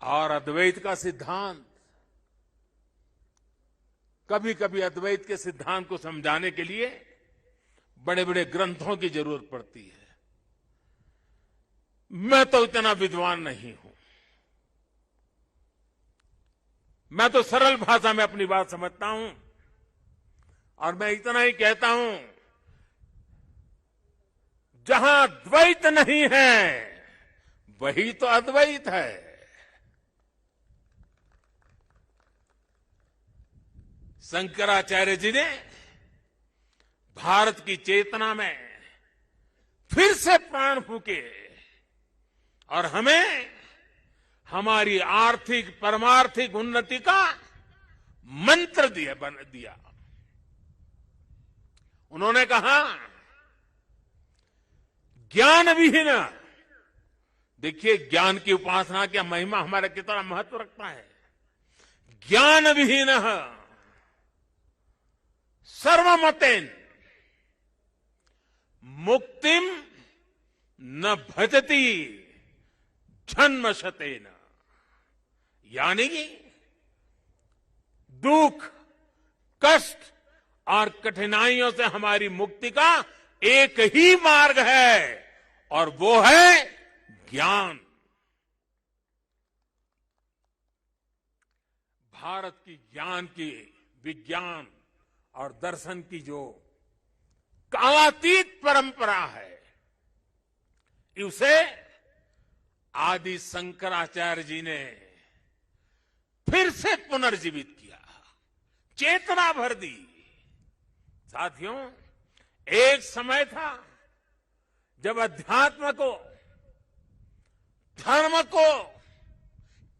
और अद्वैत का सिद्धांत, कभी कभी अद्वैत के सिद्धांत को समझाने के लिए बड़े बड़े ग्रंथों की जरूरत पड़ती है। मैं तो इतना विद्वान नहीं हूं। मैं तो सरल भाषा में अपनी बात समझता हूं और मैं इतना ही कहता हूं, जहां द्वैत नहीं है वही तो अद्वैत है। शंकराचार्य जी ने भारत की चेतना में फिर से प्राण फूके और हमें हमारी आर्थिक परमार्थिक उन्नति का मंत्र दिया। उन्होंने कहा, ज्ञान विहीन, देखिए ज्ञान की उपासना क्या महिमा हमारा कितना महत्व रखता है। ज्ञान विहीन सर्वमतेन मुक्तिम न भजति जन्मशतेन, यानी कि दुख, कष्ट और कठिनाइयों से हमारी मुक्ति का एक ही मार्ग है और वो है ज्ञान। भारत की ज्ञान की, विज्ञान और दर्शन की जो कालातीत परंपरा है, उसे आदि शंकराचार्य जी ने फिर से पुनर्जीवित किया, चेतना भर दी। साथियों, एक समय था जब अध्यात्म को, धर्म को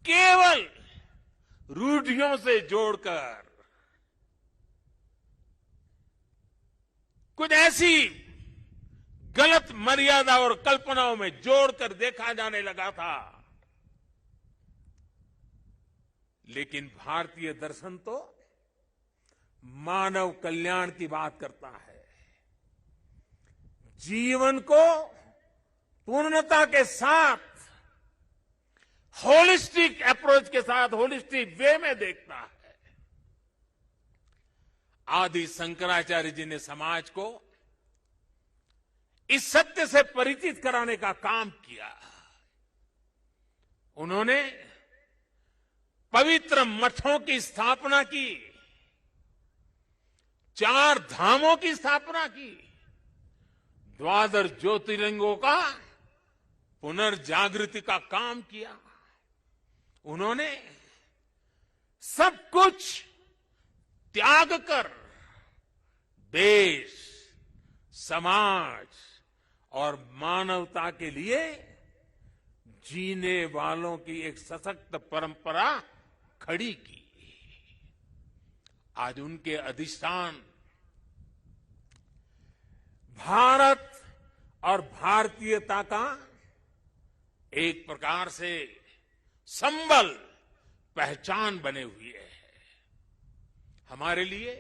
केवल रूढ़ियों से जोड़कर, कुछ ऐसी गलत मर्यादा और कल्पनाओं में जोड़कर देखा जाने लगा था। लेकिन भारतीय दर्शन तो मानव कल्याण की बात करता है, जीवन को पूर्णता के साथ, होलिस्टिक अप्रोच के साथ, होलिस्टिक वे में देखता है। आदि शंकराचार्य जी ने समाज को इस सत्य से परिचित कराने का काम किया। उन्होंने पवित्र मठों की स्थापना की, 4 धामों की स्थापना की, 12 ज्योतिर्लिंगों का पुनर्जागृति का काम किया। उन्होंने सब कुछ त्याग कर देश, समाज और मानवता के लिए जीने वालों की एक सशक्त परंपरा खड़ी की। आज उनके अधिष्ठान भारत और भारतीयता का एक प्रकार से संबल, पहचान बने हुए हैं। हमारे लिए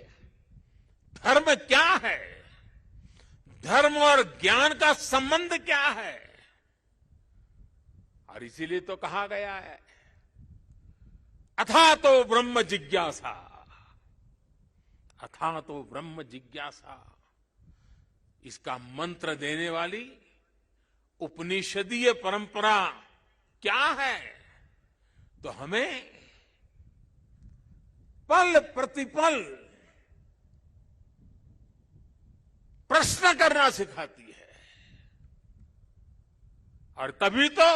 धर्म क्या है, धर्म और ज्ञान का संबंध क्या है, और इसीलिए तो कहा गया है, अथा तो ब्रह्म जिज्ञासा, अथा तो ब्रह्म जिज्ञासा। इसका मंत्र देने वाली उपनिषदीय परंपरा क्या है? तो हमें पल प्रतिपल प्रश्न करना सिखाती है। और तभी तो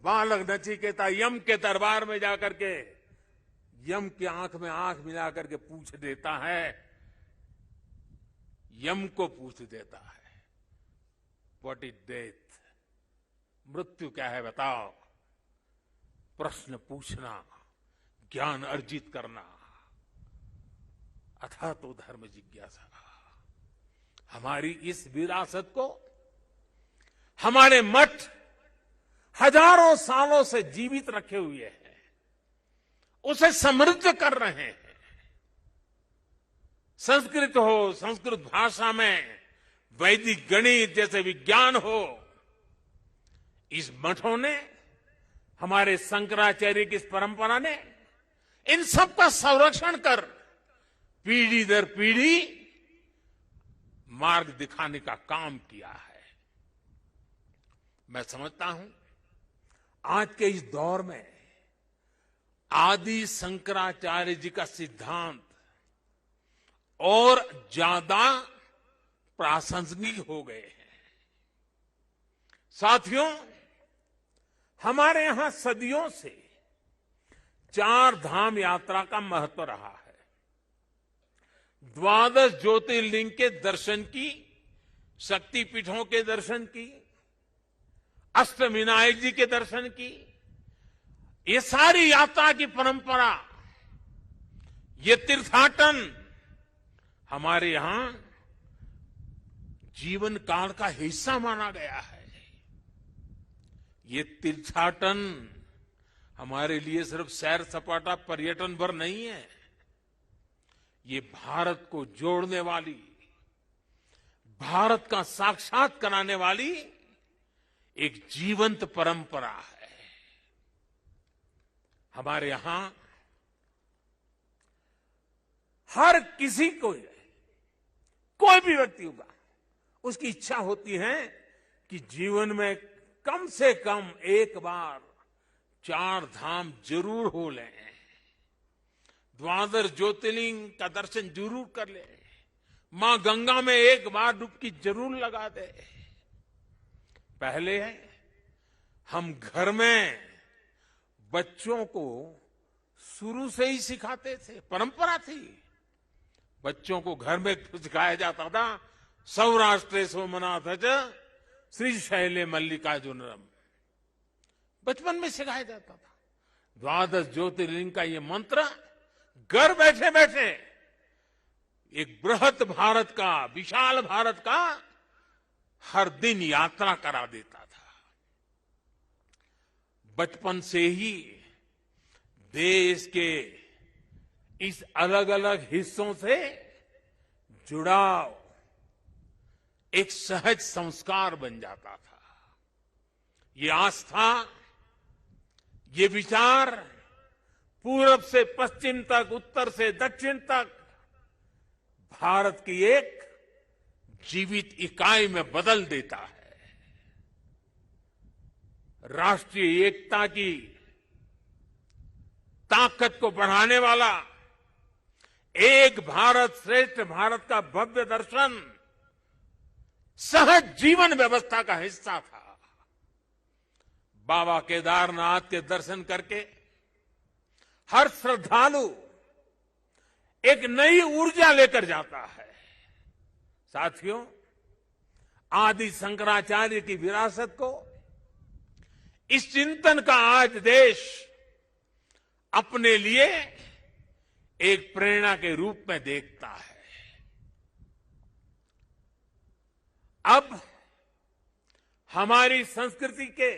बालक नचिकेता यम के दरबार में जाकर के यम की आंख में आंख मिला करके पूछ देता है, यम को पूछ देता है, व्हाट इज डेथ, मृत्यु क्या है बताओ। प्रश्न पूछना, ज्ञान अर्जित करना, अथा तो धर्म जिज्ञासा। हमारी इस विरासत को हमारे मठ हजारों सालों से जीवित रखे हुए हैं, उसे समृद्ध कर रहे हैं। संस्कृत हो, संस्कृत भाषा में वैदिक गणित जैसे विज्ञान हो, इस मठों ने हमारे शंकराचार्य की इस परंपरा ने इन सब का संरक्षण कर पीढ़ी दर पीढ़ी मार्ग दिखाने का काम किया है। मैं समझता हूं आज के इस दौर में आदि शंकराचार्य जी का सिद्धांत और ज्यादा प्रासंगिक हो गए हैं। साथियों, हमारे यहां सदियों से 4 धाम यात्रा का महत्व रहा है। 12 ज्योतिर्लिंग के दर्शन की, शक्तिपीठों के दर्शन की, अष्टविनायक जी के दर्शन की, ये सारी यात्रा की परंपरा, ये तीर्थाटन हमारे यहां जीवन काल का हिस्सा माना गया है। ये तीर्थाटन हमारे लिए सिर्फ सैर सपाटा पर्यटन भर नहीं है, ये भारत को जोड़ने वाली, भारत का साक्षात कराने वाली एक जीवंत परंपरा है। हमारे यहां हर किसी को, कोई भी व्यक्ति होगा, उसकी इच्छा होती है कि जीवन में कम से कम एक बार 4 धाम जरूर हो लें, 12 ज्योतिर्लिंग का दर्शन जरूर कर ले, मां गंगा में एक बार डुबकी जरूर लगा दे। पहले हम घर में बच्चों को शुरू से ही सिखाते थे, परंपरा थी। बच्चों को घर में सिखाया जाता था, सौराष्ट्रे सोमनाथ श्रीशैले मल्लिकार्जुनम, बचपन में सिखाया जाता था। 12 ज्योतिर्लिंग का ये मंत्र घर बैठे बैठे एक बृहत भारत का, विशाल भारत का हर दिन यात्रा करा देता था। बचपन से ही देश के इस अलग अलग हिस्सों से जुड़ाव एक सहज संस्कार बन जाता था। ये आस्था, ये विचार पूरब से पश्चिम तक, उत्तर से दक्षिण तक भारत की एक जीवित इकाई में बदल देता है। राष्ट्रीय एकता की ताकत को बढ़ाने वाला एक भारत श्रेष्ठ भारत का भव्य दर्शन सहज जीवन व्यवस्था का हिस्सा था। बाबा केदारनाथ के दर्शन करके हर श्रद्धालु एक नई ऊर्जा लेकर जाता है। साथियों, आदि शंकराचार्य की विरासत को, इस चिंतन का आज देश अपने लिए एक प्रेरणा के रूप में देखता है। अब हमारी संस्कृति के,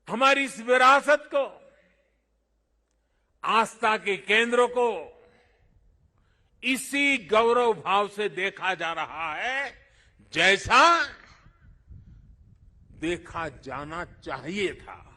हमारी इस विरासत को, आस्था के केंद्रों को इसी गौरव भाव से देखा जा रहा है जैसा देखा जाना चाहिए था।